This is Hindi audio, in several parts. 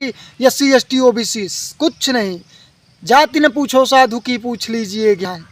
SC ST OBC कुछ नहीं, जाति न पूछो साधु की पूछ लीजिए ज्ञान।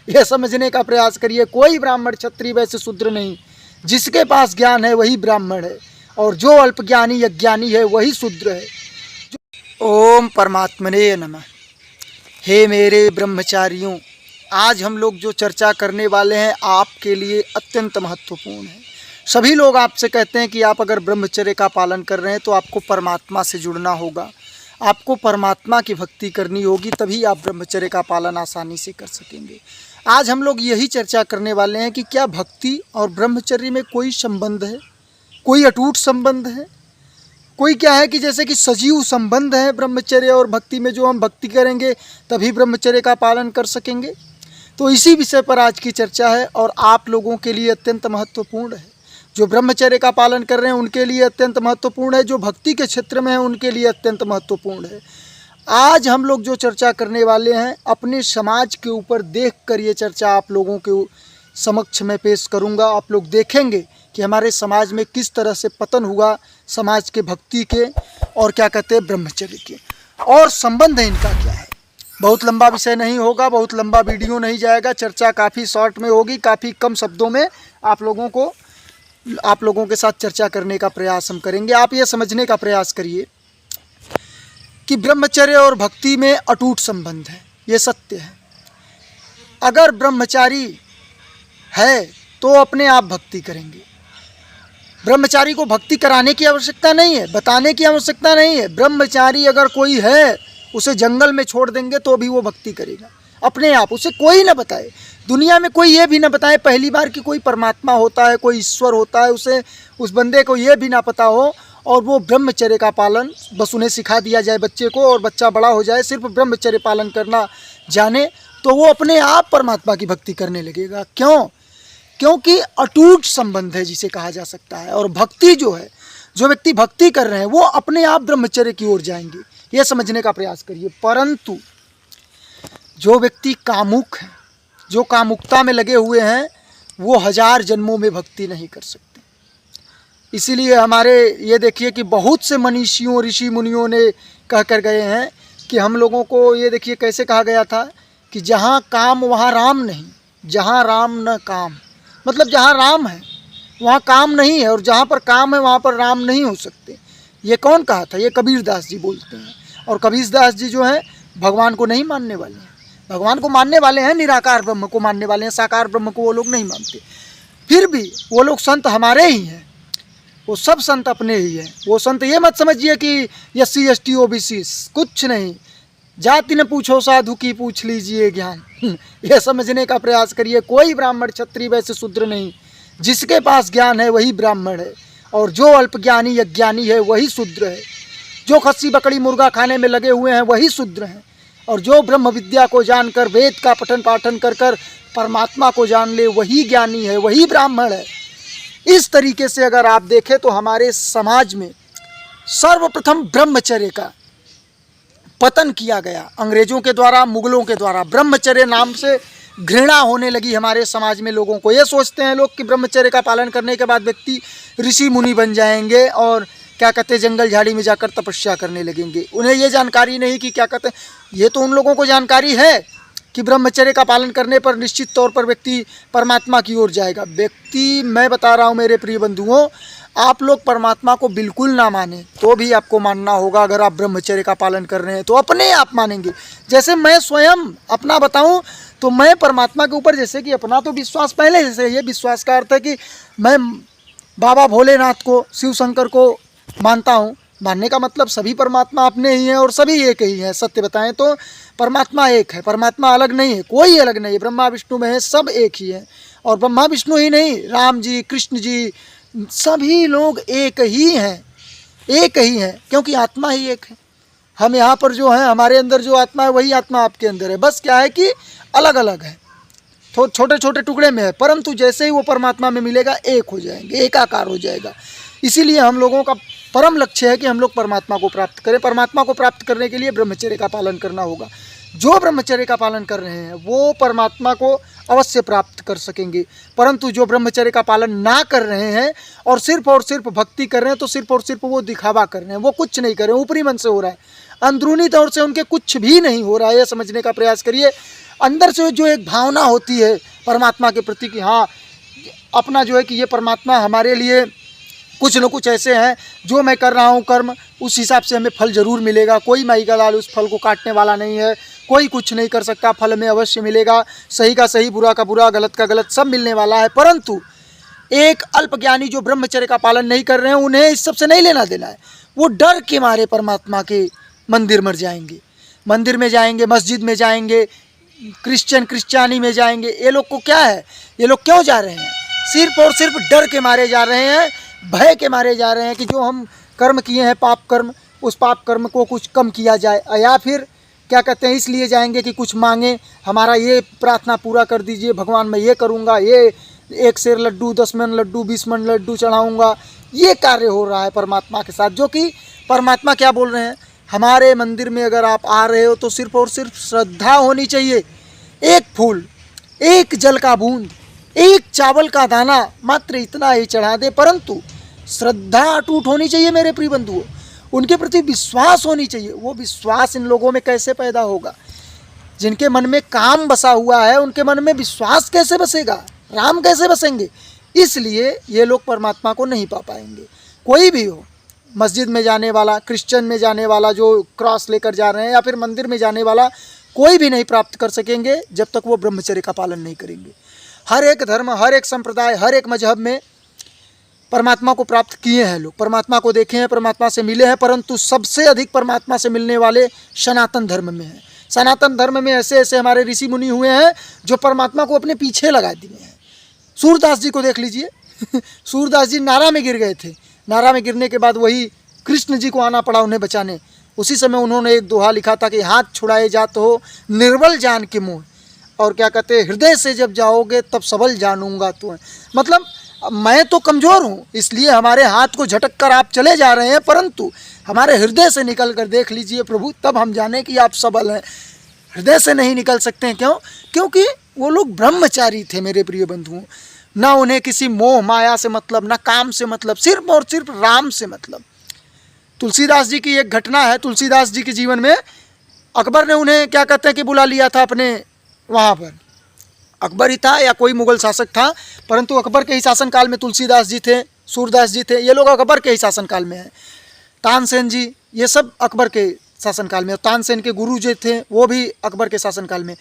ये समझने का प्रयास करिए, कोई ब्राह्मण क्षत्रिय वैश्य शूद्र नहीं, जिसके पास ज्ञान है वही ब्राह्मण है, और जो अल्पज्ञानी अज्ञानी है वही शूद्र है। ओम परमात्मने नमः। हे मेरे ब्रह्मचारियों, आज हम लोग जो चर्चा करने वाले हैं आपके लिए अत्यंत महत्वपूर्ण है। सभी लोग आपसे कहते हैं कि आप अगर ब्रह्मचर्य का पालन कर रहे हैं तो आपको परमात्मा से जुड़ना होगा, आपको परमात्मा की भक्ति करनी होगी, तभी आप ब्रह्मचर्य का पालन आसानी से कर सकेंगे। आज हम लोग यही चर्चा करने वाले हैं कि क्या भक्ति और ब्रह्मचर्य में कोई संबंध है, कोई अटूट संबंध है, कोई क्या है कि जैसे कि सजीव संबंध है ब्रह्मचर्य और भक्ति में, जो हम भक्ति करेंगे तभी ब्रह्मचर्य का पालन कर सकेंगे। तो इसी विषय पर आज की चर्चा है और आप लोगों के लिए अत्यंत महत्वपूर्ण है। जो ब्रह्मचर्य का पालन कर रहे हैं उनके लिए अत्यंत महत्वपूर्ण है, जो भक्ति के क्षेत्र में है उनके लिए अत्यंत महत्वपूर्ण है। आज हम लोग जो चर्चा करने वाले हैं अपने समाज के ऊपर देख कर ये चर्चा आप लोगों के समक्ष में पेश करूंगा। आप लोग देखेंगे कि हमारे समाज में किस तरह से पतन हुआ समाज के भक्ति के और क्या कहते हैं ब्रह्मचर्य के, और संबंध है इनका क्या है। बहुत लंबा विषय नहीं होगा, बहुत लंबा वीडियो नहीं जाएगा, चर्चा काफ़ी शॉर्ट में होगी, काफ़ी कम शब्दों में आप लोगों के साथ चर्चा करने का प्रयास हम करेंगे। आप ये समझने का प्रयास करिए कि ब्रह्मचर्य और भक्ति में अटूट संबंध है, ये सत्य है। अगर ब्रह्मचारी है तो अपने आप भक्ति करेंगे। ब्रह्मचारी को भक्ति कराने की आवश्यकता नहीं है, बताने की आवश्यकता नहीं है। ब्रह्मचारी अगर कोई है उसे जंगल में छोड़ देंगे तो भी वो भक्ति करेगा अपने आप, उसे कोई ना बताए। दुनिया में कोई ये भी ना बताए पहली बार कि कोई परमात्मा होता है, कोई ईश्वर होता है, उसे उस बंदे को ये भी ना पता हो, और वो ब्रह्मचर्य का पालन बस उन्हें सिखा दिया जाए बच्चे को, और बच्चा बड़ा हो जाए सिर्फ ब्रह्मचर्य पालन करना जाने, तो वो अपने आप परमात्मा की भक्ति करने लगेगा। क्यों? क्योंकि अटूट संबंध है जिसे कहा जा सकता है। और भक्ति जो है, जो व्यक्ति भक्ति कर रहे हैं वो अपने आप ब्रह्मचर्य की ओर जाएंगे, ये समझने का प्रयास करिए। परंतु जो व्यक्ति कामुक है, जो कामुकता में लगे हुए हैं, वो 1000 जन्मों में भक्ति नहीं कर सकते। इसीलिए हमारे ये देखिए कि बहुत से मनीषियों ऋषि मुनियों ने कह कर गए हैं कि हम लोगों को ये देखिए कैसे कहा गया था कि जहाँ काम वहाँ राम नहीं, जहाँ राम न काम, मतलब जहाँ राम है वहाँ काम नहीं है, और जहाँ पर काम है वहाँ पर राम नहीं हो सकते। ये कौन कहा था? ये कबीरदास जी बोलते हैं। और कबीरदास जी जो हैं भगवान को नहीं मानने वाले हैं, भगवान को मानने वाले हैं, निराकार ब्रह्म को मानने वाले हैं, साकार ब्रह्म को वो लोग नहीं मानते। फिर भी वो लोग संत हमारे ही हैं, वो सब संत अपने ही हैं। वो संत ये मत समझिए कि SC ST OBC कुछ नहीं, जाति न पूछो साधु की पूछ लीजिए ज्ञान। ये समझने का प्रयास करिए, कोई ब्राह्मण क्षत्रिय वैश्य शूद्र नहीं, जिसके पास ज्ञान है वही ब्राह्मण है, और जो अल्पज्ञानी अज्ञानी है वही शूद्र है। जो खस्सी बकरी मुर्गा खाने में लगे हुए हैं वही शूद्र हैं, और जो ब्रह्म विद्या को जानकर वेद का पठन पाठन कर कर परमात्मा को जान ले वही ज्ञानी है, वही ब्राह्मण है। इस तरीके से अगर आप देखें तो हमारे समाज में सर्वप्रथम ब्रह्मचर्य का पतन किया गया अंग्रेजों के द्वारा, मुगलों के द्वारा। ब्रह्मचर्य नाम से घृणा होने लगी हमारे समाज में। लोगों को ये सोचते हैं लोग कि ब्रह्मचर्य का पालन करने के बाद व्यक्ति ऋषि मुनि बन जाएंगे और क्या कहते हैं जंगल झाड़ी में जाकर तपस्या करने लगेंगे। उन्हें ये जानकारी नहीं कि क्या कहते हैं, ये तो उन लोगों को जानकारी है कि ब्रह्मचर्य का पालन करने पर निश्चित तौर पर व्यक्ति परमात्मा की ओर जाएगा। व्यक्ति, मैं बता रहा हूँ मेरे प्रिय बंधुओं, आप लोग परमात्मा को बिल्कुल ना माने तो भी आपको मानना होगा। अगर आप ब्रह्मचर्य का पालन कर रहे हैं तो अपने आप मानेंगे। जैसे मैं स्वयं अपना बताऊं तो मैं परमात्मा के ऊपर जैसे कि अपना तो विश्वास पहले जैसे, ये विश्वास का अर्थ है कि मैं बाबा भोलेनाथ को, शिव शंकर को मानता हूँ। मानने का मतलब सभी परमात्मा अपने ही हैं और सभी एक ही हैं। सत्य बताएं तो परमात्मा एक है, परमात्मा अलग नहीं है, कोई अलग नहीं है। ब्रह्मा विष्णु में है, सब एक ही है। और ब्रह्मा विष्णु ही नहीं, राम जी, कृष्ण जी, सभी लोग एक ही हैं, एक ही हैं, क्योंकि आत्मा ही एक है। हम यहाँ पर जो है, हमारे अंदर जो आत्मा है वही आत्मा आपके अंदर है। बस क्या है कि अलग अलग है, तो छोटे छोटे टुकड़े में है, परंतु जैसे ही वो परमात्मा में मिलेगा एक हो जाएंगे, एकाकार हो जाएगा। इसीलिए हम लोगों का परम लक्ष्य है कि हम लोग परमात्मा को प्राप्त करें। परमात्मा को प्राप्त करने के लिए ब्रह्मचर्य का पालन करना होगा। जो ब्रह्मचर्य का पालन कर रहे हैं वो परमात्मा को अवश्य प्राप्त कर सकेंगे। परंतु जो ब्रह्मचर्य का पालन ना कर रहे हैं और सिर्फ भक्ति कर रहे हैं, तो सिर्फ और सिर्फ वो दिखावा कर रहे हैं, वो कुछ नहीं कर रहे हैं, ऊपरी मन से हो रहा है, अंदरूनी तौर से उनके कुछ भी नहीं हो रहा है। ये समझने का प्रयास करिए। अंदर से जो एक भावना होती है परमात्मा के प्रति कि हाँ, अपना जो है कि ये परमात्मा हमारे लिए कुछ न कुछ ऐसे हैं, जो मैं कर रहा हूँ कर्म उस हिसाब से हमें फल जरूर मिलेगा। कोई माई का लाल उस फल को काटने वाला नहीं है, कोई कुछ नहीं कर सकता, फल में अवश्य मिलेगा। सही का सही, बुरा का बुरा, गलत का गलत, सब मिलने वाला है। परंतु एक अल्पज्ञानी जो ब्रह्मचर्य का पालन नहीं कर रहे हैं, उन्हें इस सब से नहीं लेना देना है। वो डर के मारे परमात्मा के मंदिर में जाएंगे, मंदिर में जाएंगे, मस्जिद में जाएंगे, क्रिश्चियानी में जाएंगे। ये लोग को क्या है, ये लोग क्यों जा रहे हैं? सिर्फ और सिर्फ डर के मारे जा रहे हैं, भय के मारे जा रहे हैं कि जो हम कर्म किए हैं पाप कर्म, उस पाप कर्म को कुछ कम किया जाए। या फिर क्या कहते हैं, इसलिए जाएंगे कि कुछ मांगे, हमारा ये प्रार्थना पूरा कर दीजिए भगवान, मैं ये करूँगा, ये 1 सेर लड्डू, 10 मन लड्डू, 20 मन लड्डू चढ़ाऊँगा। ये कार्य हो रहा है परमात्मा के साथ, जो कि परमात्मा क्या बोल रहे हैं, हमारे मंदिर में अगर आप आ रहे हो तो सिर्फ और सिर्फ श्रद्धा होनी चाहिए। एक फूल, एक जल का बूंद, एक चावल का दाना, मात्र इतना ही चढ़ा दे, परंतु श्रद्धा अटूट होनी चाहिए मेरे प्रिय बंधुओं। उनके प्रति विश्वास होनी चाहिए। वो विश्वास इन लोगों में कैसे पैदा होगा? जिनके मन में काम बसा हुआ है, उनके मन में विश्वास कैसे बसेगा? राम कैसे बसेंगे? इसलिए ये लोग परमात्मा को नहीं पा पाएंगे। कोई भी हो, मस्जिद में जाने वाला, क्रिश्चियन में जाने वाला जो क्रॉस लेकर जा रहे हैं, या फिर मंदिर में जाने वाला, कोई भी नहीं प्राप्त कर सकेंगे जब तक वो ब्रह्मचर्य का पालन नहीं करेंगे। हर एक धर्म, हर एक संप्रदाय, हर एक मजहब में परमात्मा को प्राप्त किए हैं लोग, परमात्मा को देखे हैं, परमात्मा से मिले हैं, परंतु सबसे अधिक परमात्मा से मिलने वाले सनातन धर्म में हैं। सनातन धर्म में ऐसे ऐसे हमारे ऋषि मुनि हुए हैं जो परमात्मा को अपने पीछे लगा दिए हैं। सूरदास जी को देख लीजिए सूरदास जी नारा में गिर गए थे, नारा में गिरने के बाद वही कृष्ण जी को आना पड़ा उन्हें बचाने। उसी समय उन्होंने एक दोहा लिखा था कि हाथ छुड़ाए जात हो निर्बल जान के मुँह, और क्या कहते हैं, हृदय से जब जाओगे तब सबल जानूंगा तुम्हें। मतलब मैं तो कमज़ोर हूँ, इसलिए हमारे हाथ को झटक कर आप चले जा रहे हैं, परंतु हमारे हृदय से निकल कर देख लीजिए प्रभु, तब हम जाने कि आप सबल हैं। हृदय से नहीं निकल सकते हैं, क्यों? क्योंकि वो लोग ब्रह्मचारी थे मेरे प्रिय बंधुओं। ना उन्हें किसी मोह माया से मतलब, ना काम से मतलब, सिर्फ और सिर्फ राम से मतलब। तुलसीदास जी की एक घटना है। तुलसीदास जी के जीवन में अकबर ने उन्हें क्या कहते हैं कि बुला लिया था अपने वहाँ पर। अकबर ही था या कोई मुगल शासक था, परंतु अकबर के ही शासनकाल में तुलसीदास जी थे, सूरदास जी थे, ये लोग अकबर के ही शासनकाल में हैं। तानसेन जी, ये सब अकबर के शासनकाल में। तानसेन के गुरु जो थे वो भी अकबर के शासनकाल में।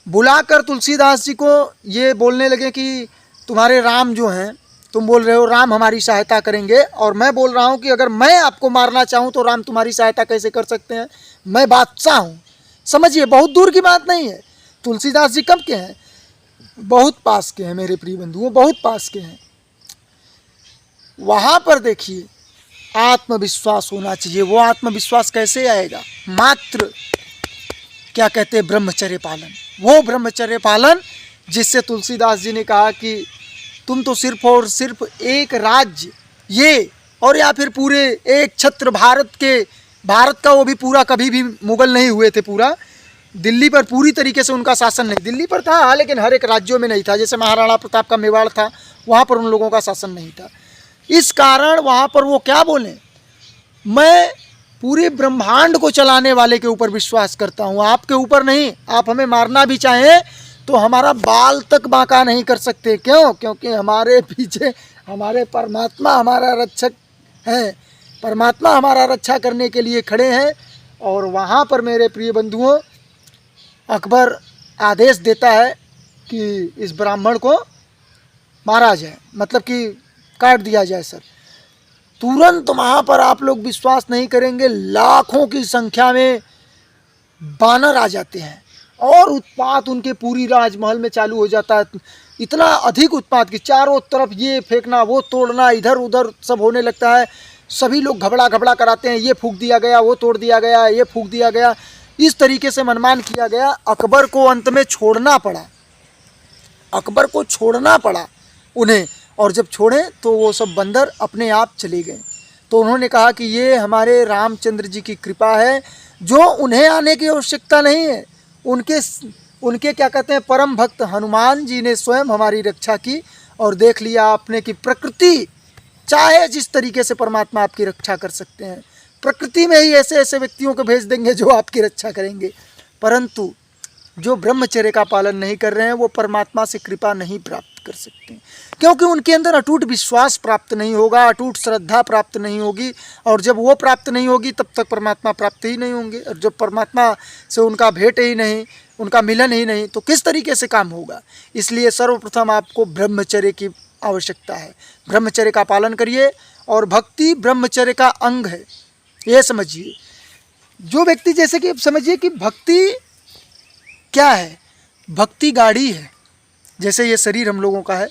बुलाकर तुलसीदास जी को ये बोलने लगे कि तुम्हारे राम जो हैं, तुम बोल रहे हो राम हमारी सहायता करेंगे, और मैं बोल रहा हूँ कि अगर मैं आपको मारना चाहूँ तो राम तुम्हारी सहायता कैसे कर सकते हैं? मैं बादशाह हूँ। समझिए, बहुत दूर की बात नहीं है। तुलसीदास जी कब के हैं? बहुत पास के हैं मेरे प्रिय बंधुओं, बहुत पास के हैं। वहाँ पर देखिए, आत्मविश्वास होना चाहिए। वो आत्मविश्वास कैसे आएगा? मात्र क्या कहते हैं, ब्रह्मचर्य पालन। वो ब्रह्मचर्य पालन जिससे तुलसीदास जी ने कहा कि तुम तो सिर्फ और सिर्फ एक राज्य ये, और या फिर पूरे एक छत्र भारत का, वो भी पूरा कभी भी मुगल नहीं हुए थे। पूरा दिल्ली पर पूरी तरीके से उनका शासन नहीं, दिल्ली पर था लेकिन हर एक राज्यों में नहीं था। जैसे महाराणा प्रताप का मेवाड़ था, वहाँ पर उन लोगों का शासन नहीं था। इस कारण वहाँ पर वो क्या बोले, मैं पूरे ब्रह्मांड को चलाने वाले के ऊपर विश्वास करता हूँ, आपके ऊपर नहीं। आप हमें मारना भी चाहें तो हमारा बाल तक बांका नहीं कर सकते। क्यों? क्योंकि हमारे पीछे हमारे परमात्मा हमारा रक्षक है, परमात्मा हमारा रक्षा करने के लिए खड़े हैं। और वहाँ पर मेरे प्रिय बंधुओं, अकबर आदेश देता है कि इस ब्राह्मण को मारा जाए, मतलब कि काट दिया जाए सर। तुरंत वहाँ पर आप लोग विश्वास नहीं करेंगे, लाखों की संख्या में बानर आ जाते हैं और उत्पात उनके पूरी राजमहल में चालू हो जाता है। इतना अधिक उत्पात कि चारों तरफ ये फेंकना, वो तोड़ना, इधर उधर सब होने लगता है। सभी लोग घबरा घबरा कराते हैं, ये फूंक दिया गया, वो तोड़ दिया गया, ये फूंक दिया गया। इस तरीके से मनमान किया गया। अकबर को अंत में छोड़ना पड़ा, अकबर को छोड़ना पड़ा उन्हें। और जब छोड़े तो वो सब बंदर अपने आप चले गए। तो उन्होंने कहा कि ये हमारे रामचंद्र जी की कृपा है, जो उन्हें आने की आवश्यकता नहीं है, उनके क्या कहते हैं परम भक्त हनुमान जी ने स्वयं हमारी रक्षा की। और देख लिया आपने कि प्रकृति चाहे जिस तरीके से परमात्मा आपकी रक्षा कर सकते हैं, प्रकृति में ही ऐसे ऐसे व्यक्तियों को भेज देंगे जो आपकी रक्षा करेंगे। परंतु जो ब्रह्मचर्य का पालन नहीं कर रहे हैं वो परमात्मा से कृपा नहीं प्राप्त कर सकते, क्योंकि उनके अंदर अटूट विश्वास प्राप्त नहीं होगा, अटूट श्रद्धा प्राप्त नहीं होगी। और जब वो प्राप्त नहीं होगी तब तक परमात्मा प्राप्त ही नहीं होंगे। और जब परमात्मा से उनका भेंट ही नहीं, उनका मिलन ही नहीं, तो किस तरीके से काम होगा। इसलिए सर्वप्रथम आपको ब्रह्मचर्य की आवश्यकता है। ब्रह्मचर्य का पालन करिए। और भक्ति ब्रह्मचर्य का अंग है, ये समझिए। जो व्यक्ति, जैसे कि समझिए कि भक्ति क्या है, भक्ति गाड़ी है। जैसे ये शरीर हम लोगों का है,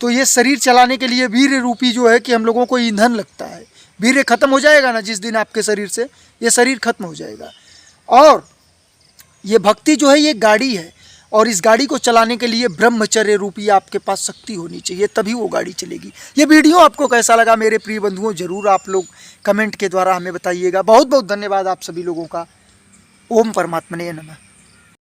तो ये शरीर चलाने के लिए वीर्य रूपी जो है कि हम लोगों को ईंधन लगता है। वीर्य खत्म हो जाएगा ना जिस दिन आपके शरीर से, ये शरीर खत्म हो जाएगा। और ये भक्ति जो है ये गाड़ी है, और इस गाड़ी को चलाने के लिए ब्रह्मचर्य रूपी आपके पास शक्ति होनी चाहिए, तभी वो गाड़ी चलेगी। ये वीडियो आपको कैसा लगा मेरे प्रिय बंधुओं, जरूर आप लोग कमेंट के द्वारा हमें बताइएगा। बहुत बहुत धन्यवाद आप सभी लोगों का। ओम परमात्मने नमः।